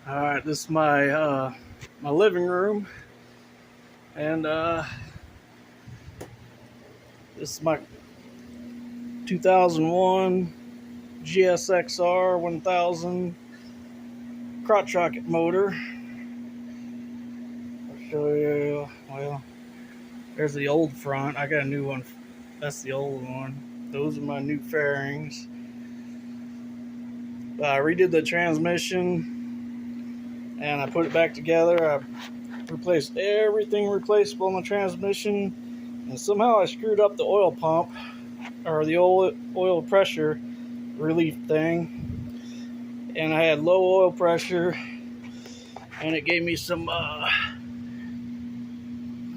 All right, this is my living room, and this is my 2001 gsxr1000 crotch rocket motor. I'll show you. Well, there's the old front. I got a new one. That's the old one. Those are my new fairings. I redid the transmission, and I put it back together. I replaced everything replaceable in the transmission, and somehow I screwed up the oil pump, or the oil pressure relief thing, and I had low oil pressure, and it gave me some I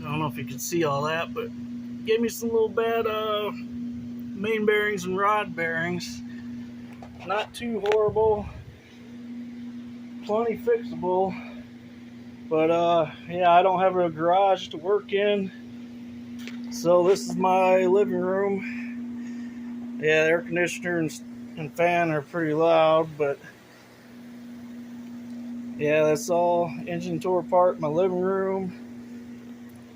don't know if you can see all that, but it gave me some little bad main bearings and rod bearings. Not too horrible, plenty fixable, but yeah, I don't have a garage to work in, so this is my living room. Yeah, the air conditioner and fan are pretty loud, but yeah, that's all engine tore apart in my living room.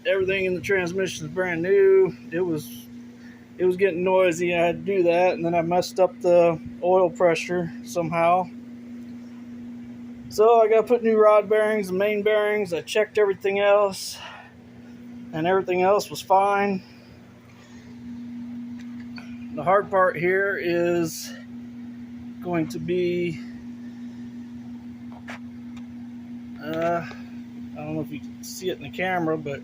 Everything in the transmission is brand new. It was getting noisy. I had to do that, and then I messed up the oil pressure somehow. So I got to put new rod bearings and main bearings. I checked everything else, and everything else was fine. The hard part here is going to be I don't know if you can see it in the camera, but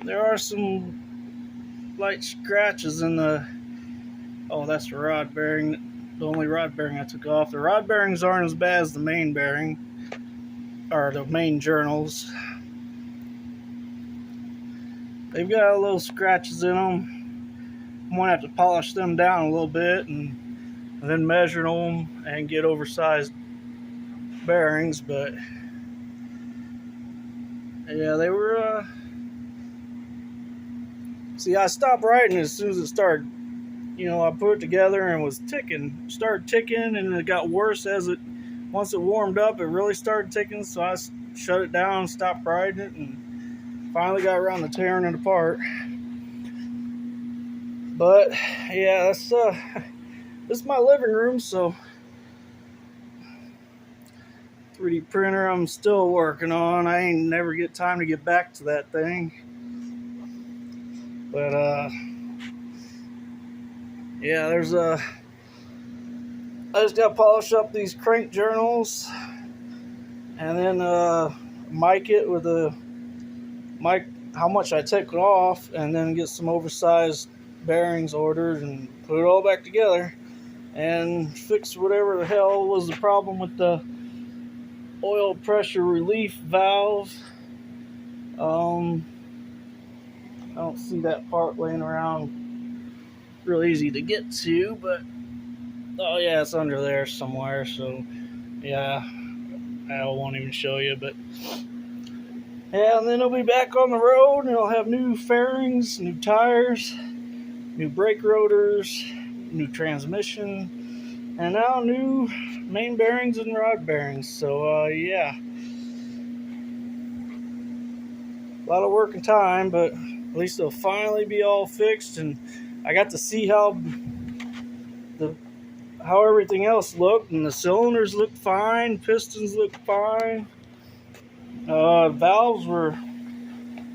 there are some light scratches in the, oh, that's the rod bearing, the only rod bearing I took off. The rod bearings aren't as bad as the main bearing, or the main journals. They've got little scratches in them. I'm gonna have to polish them down a little bit and then measure them and get oversized bearings, but yeah, they were see, I stopped riding as soon as it started. I put it together and it was ticking, started ticking, and it got worse once it warmed up, it really started ticking, so I shut it down, stopped riding it, and finally got around to tearing it apart. But yeah, this is my living room, so 3D printer I'm still working on. I ain't never get time to get back to that thing. But yeah, I just gotta polish up these crank journals, and then mic it with how much I take it off, and then get some oversized bearings ordered and put it all back together and fix whatever the hell was the problem with the oil pressure relief valve. I don't see that part laying around real easy to get to, but oh yeah, it's under there somewhere, so yeah, I won't even show you, but yeah, and then it'll be back on the road, and it'll have new fairings, new tires, new brake rotors, new transmission, and now new main bearings and rod bearings. So yeah, a lot of work and time, but at least it'll finally be all fixed, and I got to see how everything else looked, and the cylinders looked fine, pistons looked fine. Valves were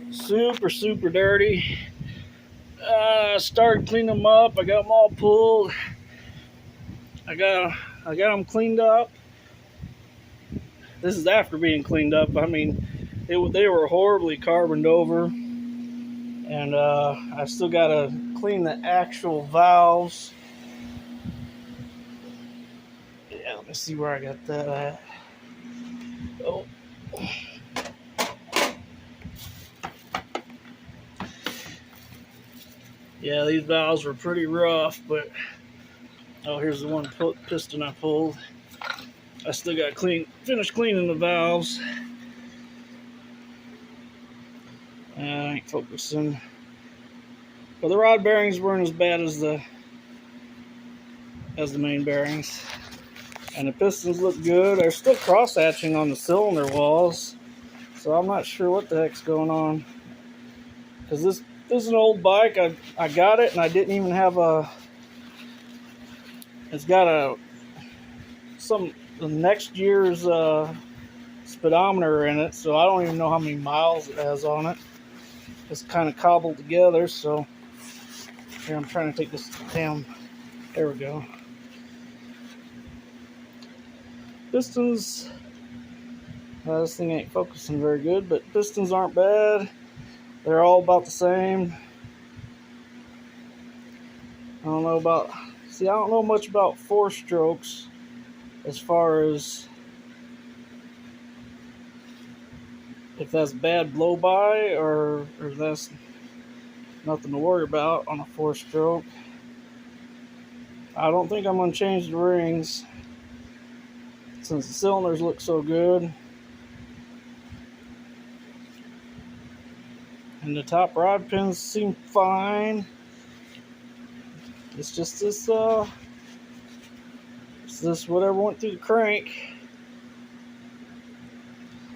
super dirty. I started cleaning them up. I got them all pulled. I got them cleaned up. This is after being cleaned up. I mean, they were horribly carboned over, and I still got to clean the actual valves. Yeah, let me see where I got that at. Oh. Yeah, these valves were pretty rough, but oh, here's the one piston I pulled. I still got to finish cleaning the valves. I ain't focusing. But the rod bearings weren't as bad as the main bearings. And the pistons look good. They're still cross hatching on the cylinder walls, so I'm not sure what the heck's going on. Because this is an old bike. I got it and I didn't even have a. It's got the next year's speedometer in it, so I don't even know how many miles it has on it. It's kind of cobbled together, so here I'm trying to take this damn. There we go. Pistons. This thing ain't focusing very good, but pistons aren't bad. They're all about the same. I don't know about. See, I don't know much about 4-strokes as far as if that's bad blow by or that's nothing to worry about on a 4-stroke. I don't think I'm going to change the rings since the cylinders look so good. And the top rod pins seem fine. It's just this whatever went through the crank.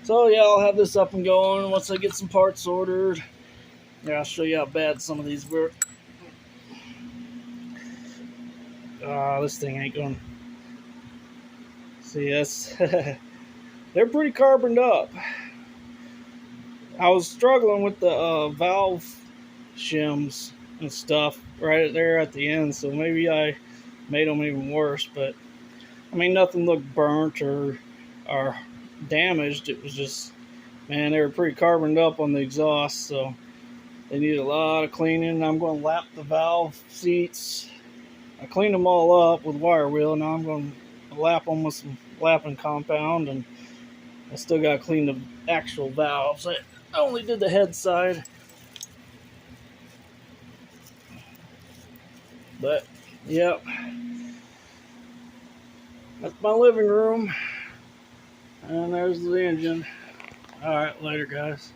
So yeah, I'll have this up and going once I get some parts ordered. Yeah, I'll show you how bad some of these work. This thing ain't going. See, that's they're pretty carboned up. I was struggling with the valve shims and stuff right there at the end, so maybe I made them even worse. But I mean, nothing looked burnt or damaged. It was just, man, they were pretty carboned up on the exhaust, so they need a lot of cleaning. I'm going to lap the valve seats. I cleaned them all up with wire wheel. Now I'm going to lap them with some lapping compound, and I still got to clean the actual valves. I only did the head side. But, yep. That's my living room. And there's the engine. Alright, later, guys.